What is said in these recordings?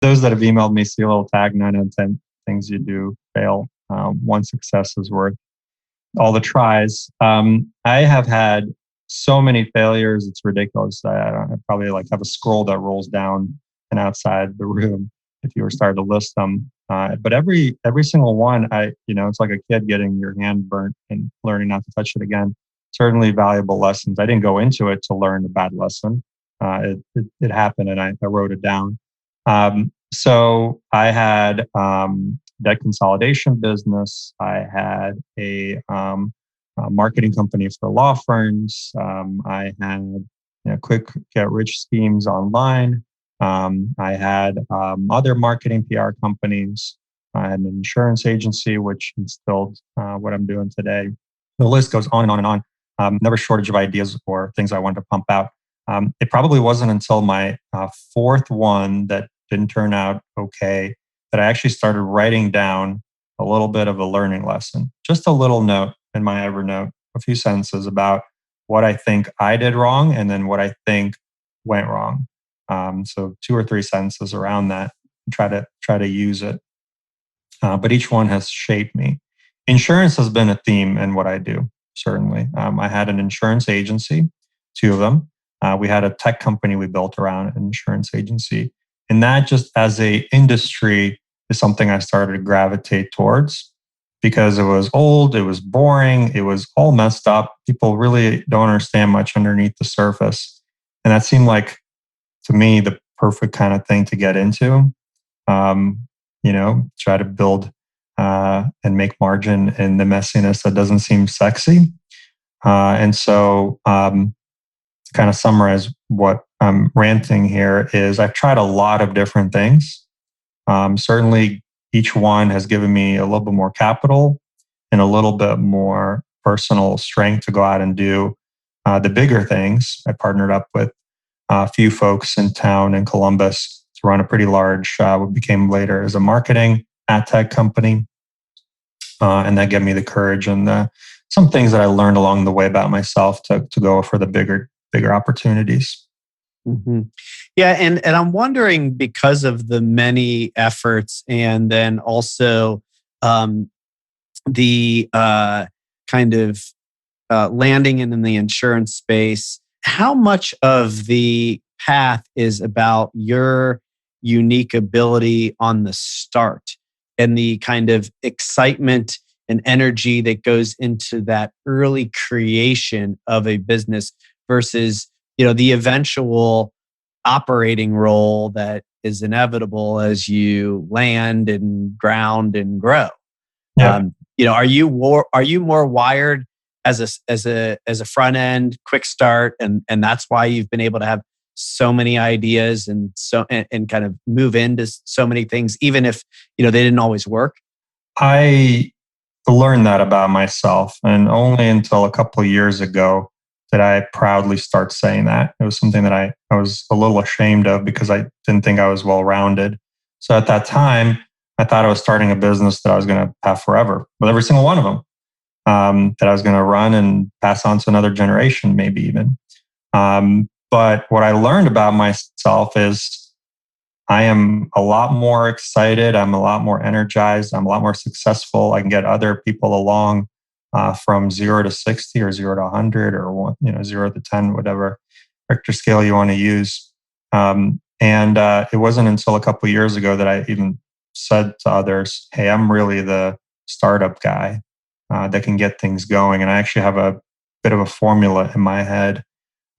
Those that have emailed me see a little tag, 9 out of 10 things you do fail. One success is worth all the tries. I have had so many failures, it's ridiculous. I probably like have a scroll that rolls down and outside the room if you were starting to list them. But every single one, it's like a kid getting your hand burnt and learning not to touch it again. Certainly valuable lessons. I didn't go into it to learn a bad lesson. It happened, and I wrote it down. So I had debt consolidation business. I had a marketing company for law firms. I had quick get rich schemes online. I had other marketing PR companies. I had an insurance agency, which instilled what I'm doing today. The list goes on and on and on. Never shortage of ideas or things I wanted to pump out. It probably wasn't until my fourth one that didn't turn out okay that I actually started writing down a little bit of a learning lesson. Just a little note in my Evernote, a few sentences about what I think I did wrong and then what I think went wrong. So 2 or 3 sentences around that. Try to use it. But each one has shaped me. Insurance has been a theme in what I do. Certainly, I had an insurance agency, 2 of them. We had a tech company we built around an insurance agency, and that just as a industry is something I started to gravitate towards because it was old, it was boring, it was all messed up. People really don't understand much underneath the surface, and that seemed like to me the perfect kind of thing to get into. Try to build and make margin in the messiness that doesn't seem sexy. And so, to kind of summarize what I'm ranting here is I've tried a lot of different things. Certainly, each one has given me a little bit more capital and a little bit more personal strength to go out and do the bigger things. I partnered up with a few folks in town in Columbus to run a pretty large, what became later as a marketing ad tech company. And that gave me the courage and some things that I learned along the way about myself to go for the bigger opportunities. Mm-hmm. Yeah, and I'm wondering, because of the many efforts, and then also the kind of landing in the insurance space, how much of the path is about your unique ability on the start and the kind of excitement and energy that goes into that early creation of a business versus the eventual operating role that is inevitable as you land and ground and grow? Yeah. Are you more wired as a front end quick start, and that's why you've been able to have so many ideas and kind of move into so many things, even if they didn't always work? I learned that about myself, and only until a couple of years ago did I proudly start saying that. It was something that I was a little ashamed of because I didn't think I was well-rounded. So at that time, I thought I was starting a business that I was going to have forever with every single one of them, that I was going to run and pass on to another generation, maybe even. But what I learned about myself is I am a lot more excited. I'm a lot more energized. I'm a lot more successful. I can get other people along from 0 to 60 or 0 to 100 or 0 to 10, whatever Richter scale you want to use. And it wasn't until a couple of years ago that I even said to others, "Hey, I'm really the startup guy that can get things going." And I actually have a bit of a formula in my head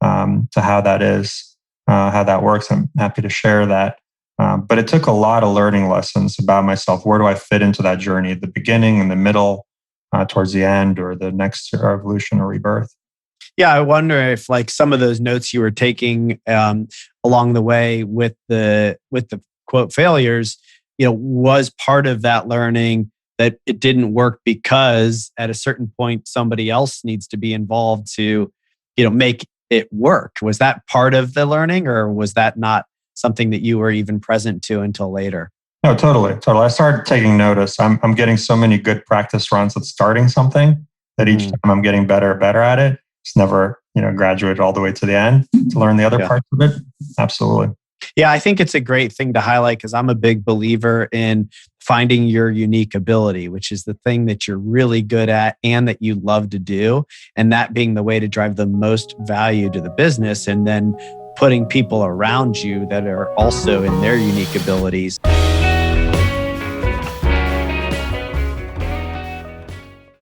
to how that is, how that works. I'm happy to share that. But it took a lot of learning lessons about myself. Where do I fit into that journey? At the beginning, in the middle, towards the end, or the next evolution or rebirth? Yeah, I wonder if some of those notes you were taking along the way with the quote failures, was part of that learning that it didn't work because at a certain point somebody else needs to be involved to make it work. Was that part of the learning, or was that not something that you were even present to until later? No, totally. I started taking notice. I'm getting so many good practice runs at starting something that each time I'm getting better at it. It's never, graduated all the way to the end to learn the other parts of it. Absolutely. Yeah, I think it's a great thing to highlight because I'm a big believer in finding your unique ability, which is the thing that you're really good at and that you love to do. And that being the way to drive the most value to the business. And then putting people around you that are also in their unique abilities.